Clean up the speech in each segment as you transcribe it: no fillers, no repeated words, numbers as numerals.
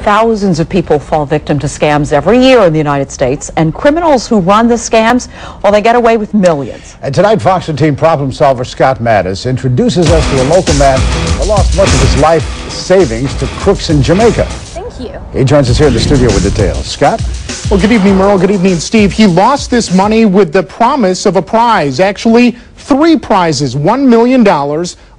Thousands of people fall victim to scams every year in the United States, and criminals who run the scams, well, they get away with millions. And tonight, Fox 13 problem solver Scott Madaus introduces us to a local man who lost much of his life savings to crooks in Jamaica. Thank you. He joins us here in the studio with details. Scott? Well, good evening, Merle. Good evening, Steve. He lost this money with the promise of a prize. Actually, 3 prizes, $1 million,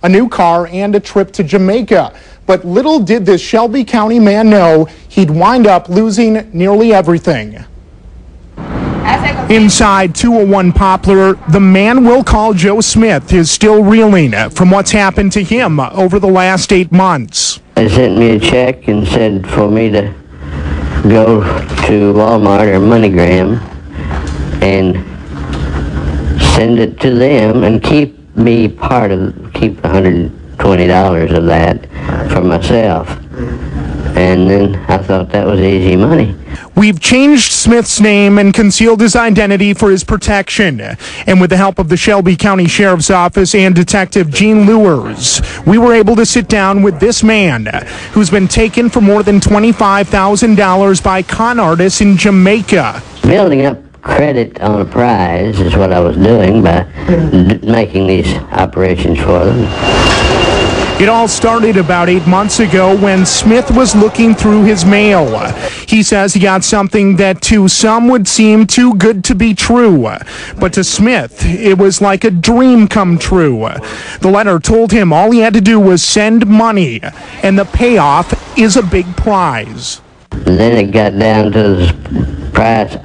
a new car, and a trip to Jamaica. But little did this Shelby County man know he'd wind up losing nearly everything. Inside 201 Poplar, the man we'll call Joe Smith is still reeling from what's happened to him over the last 8 months. They sent me a check and said for me to go to Walmart or MoneyGram and send it to them and keep $120 of that for myself. And then I thought that was easy money. We've changed Smith's name and concealed his identity for his protection. And with the help of the Shelby County Sheriff's Office and Detective Gene Lewers, we were able to sit down with this man who's been taken for more than $25,000 by con artists in Jamaica. Building up credit on a prize is what I was doing by making these operations for them. It all started about 8 months ago when Smith was looking through his mail. He says he got something that to some would seem too good to be true. But to Smith, it was like a dream come true. The letter told him all he had to do was send money, and the payoff is a big prize. And then it got down to the prize.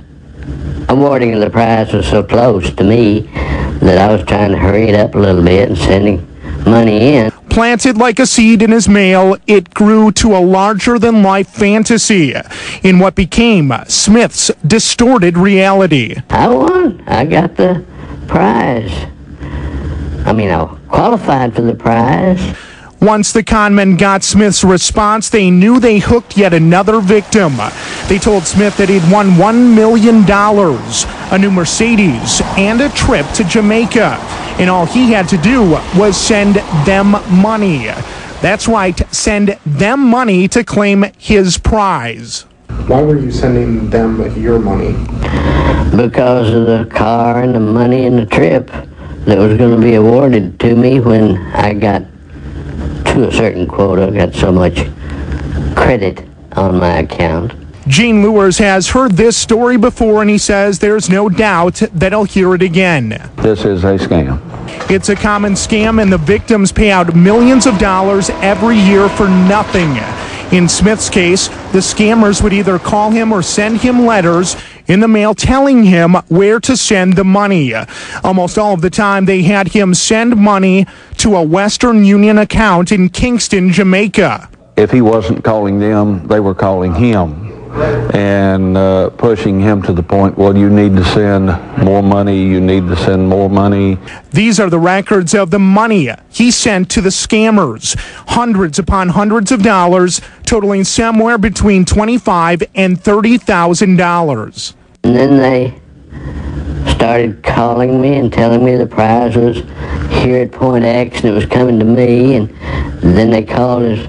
Awarding of the prize was so close to me that I was trying to hurry it up a little bit and sending money in. Planted like a seed in his mail, it grew to a larger-than-life fantasy in what became Smith's distorted reality. I won. I got the prize. I qualified for the prize. Once the conmen got Smith's response, they knew they hooked yet another victim. They told Smith that he'd won $1 million, a new Mercedes, and a trip to Jamaica. And all he had to do was send them money. That's right, send them money to claim his prize. Why were you sending them your money? Because of the car and the money and the trip that was going to be awarded to me when I got to a certain quota, got so much credit on my account. Gene Lewers has heard this story before, and he says there's no doubt that he'll hear it again. This is a scam. It's a common scam, and the victims pay out millions of dollars every year for nothing. In Smith's case, the scammers would either call him or send him letters in the mail telling him where to send the money. Almost all of the time, they had him send money to a Western Union account in Kingston, Jamaica. If he wasn't calling them, they were calling him and pushing him to the point, well, you need to send more money, you need to send more money. These are the records of the money he sent to the scammers, hundreds upon hundreds of dollars, totaling somewhere between $25,000 and $30,000. And then they started calling me and telling me the prize was here at point X and it was coming to me, and then they called us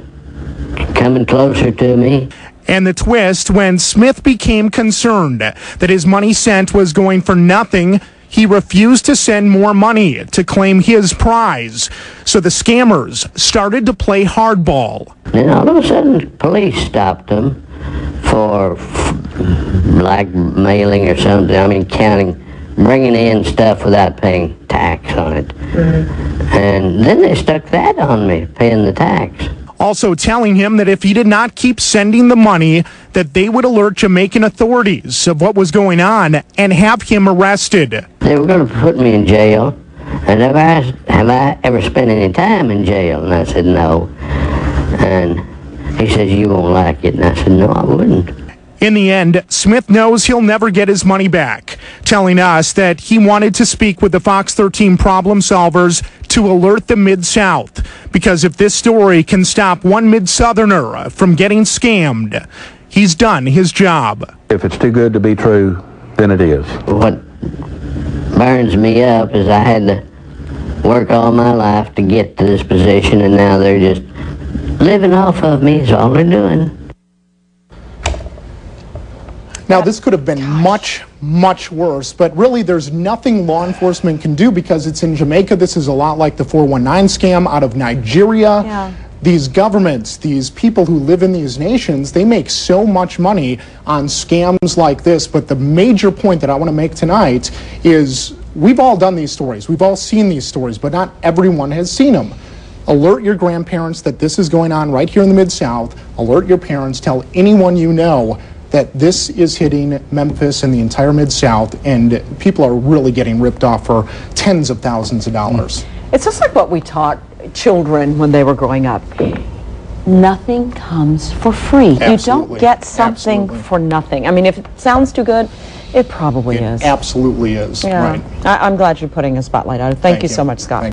coming closer to me. And the twist, when Smith became concerned that his money sent was going for nothing, he refused to send more money to claim his prize. So the scammers started to play hardball. Then all of a sudden, police stopped them for like mailing or something. Counting, bringing in stuff without paying tax on it. And then they stuck that on me, paying the tax. Also telling him that if he did not keep sending the money, that they would alert Jamaican authorities of what was going on and have him arrested. They were going to put me in jail, and have I ever spent any time in jail? And I said, no. And he said, you won't like it. And I said, no, I wouldn't. In the end, Smith knows he'll never get his money back, telling us that he wanted to speak with the Fox 13 problem solvers to alert the Mid-South, because if this story can stop one Mid-Southerner from getting scammed, he's done his job. If it's too good to be true, then it is. What burns me up is I had to work all my life to get to this position, and now they're just living off of me is all they're doing. Now, this could have been much, much worse, but really there's nothing law enforcement can do because it's in Jamaica. This is a lot like the 419 scam out of Nigeria. Yeah. These governments, these people who live in these nations, they make so much money on scams like this. But the major point that I want to make tonight is we've all done these stories. We've all seen these stories, but not everyone has seen them. Alert your grandparents that this is going on right here in the Mid-South. Alert your parents. Tell anyone you know that this is hitting Memphis and the entire Mid-South, and people are really getting ripped off for tens of thousands of dollars. It's just like what we taught children when they were growing up. Nothing comes for free. Absolutely. You don't get something Absolutely. for nothing. I mean, if it sounds too good, it probably is. Absolutely is. Yeah. Right. I'm glad you're putting a spotlight on it. Thank you so much, Scott.